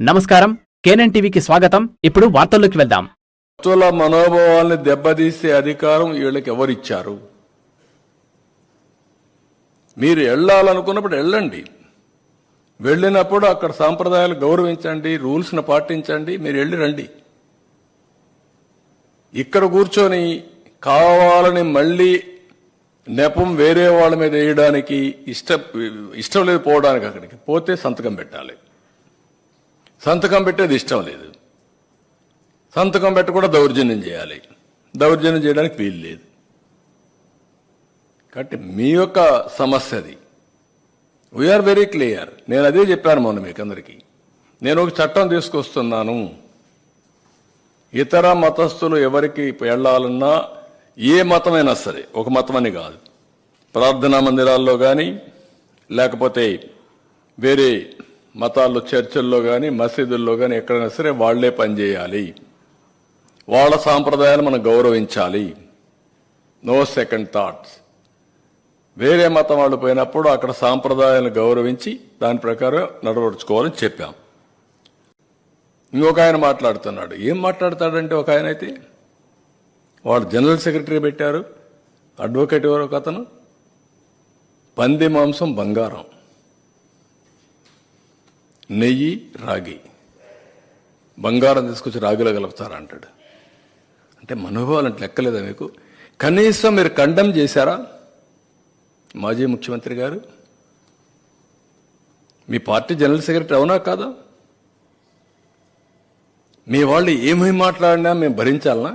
నమస్కారం, కేఎన్ఎన్ టీవీకి స్వాగతం. ఇప్పుడు వార్తల్లోకి వెళ్దాం. భక్తుల మనోభావాల్ని దెబ్బతీసే అధికారం వీళ్ళకి ఎవరిచ్చారు? మీరు వెళ్ళాలనుకున్నప్పుడు వెళ్ళండి. వెళ్ళినప్పుడు అక్కడ సాంప్రదాయాలు గౌరవించండి, రూల్స్ను పాటించండి, మీరు వెళ్ళి రండి. ఇక్కడ కూర్చొని కావాలని మళ్ళీ నెపం వేరే వాళ్ళ మీద వేయడానికి ఇష్టం లేదు. పోవడానికి అక్కడికి పోతే సంతకం పెట్టాలి. సంతకం పెట్టేది ఇష్టం లేదు. సంతకం పెట్టి కూడా దౌర్జన్యం చేయాలి. దౌర్జన్యం చేయడానికి వీలు లేదు. కాబట్టి మీ యొక్క సమస్య అది. We are very clear. నేను అదే చెప్పాను మొన్న మీకు అందరికీ. నేను ఒక చట్టం తీసుకొస్తున్నాను. ఇతర మతస్థులు ఎవరికి వెళ్లాలన్నా ఏ మతమైనా సరే, ఒక మతమని కాదు, ప్రార్థనా మందిరాల్లో కానీ లేకపోతే వేరే మతాల్లో చర్చిల్లో కానీ మసీదుల్లో కానీ ఎక్కడైనా సరే వాళ్లే పనిచేయాలి. వాళ్ళ సాంప్రదాయాలు మనం గౌరవించాలి. No second thoughts. వేరే మతం వాళ్ళు పోయినప్పుడు అక్కడ సాంప్రదాయాలను గౌరవించి దాని ప్రకారం నడవడుచుకోవాలని చెప్పాం. ఇంకొక ఆయన మాట్లాడుతున్నాడు. ఏం మాట్లాడతాడంటే, ఒక ఆయన అయితే వాడు జనరల్ సెక్రటరీ పెట్టారు, అడ్వకేట్ ఎవరో ఒక అతను, పంది మాంసం బంగారం, నెయ్యి రాగి, బంగారం తీసుకొచ్చి రాగిలో కలుపుతారంటాడు. అంటే మనోభావాలు అంటే లెక్కలేదా మీకు? కనీసం మీరు కండెమ్ చేశారా? మాజీ ముఖ్యమంత్రి గారు, మీ పార్టీ జనరల్ సెక్రటరీ అవునా కాదా? మీ వాళ్ళు ఏమేమి మాట్లాడినా మేము భరించాలనా?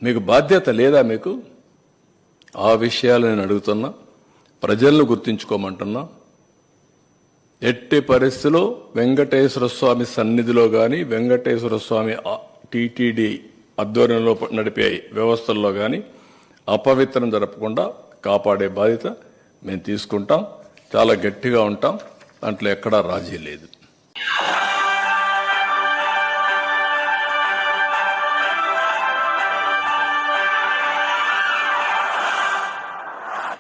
మీకు బాధ్యత లేదా? మీకు ఆ విషయాలు నేను అడుగుతున్నా. ప్రజలను గుర్తించుకోమంటున్నా. ఎట్టి పరిస్థితిలో వెంకటేశ్వర స్వామి సన్నిధిలో కానీ, వెంకటేశ్వర స్వామి టీటీడీ ఆధ్వర్యంలో నడిపే వ్యవస్థల్లో కానీ అపవిత్రం జరపకుండా కాపాడే బాధ్యత మేము తీసుకుంటాం. చాలా గట్టిగా ఉంటాం. దాంట్లో ఎక్కడా రాజీ లేదు.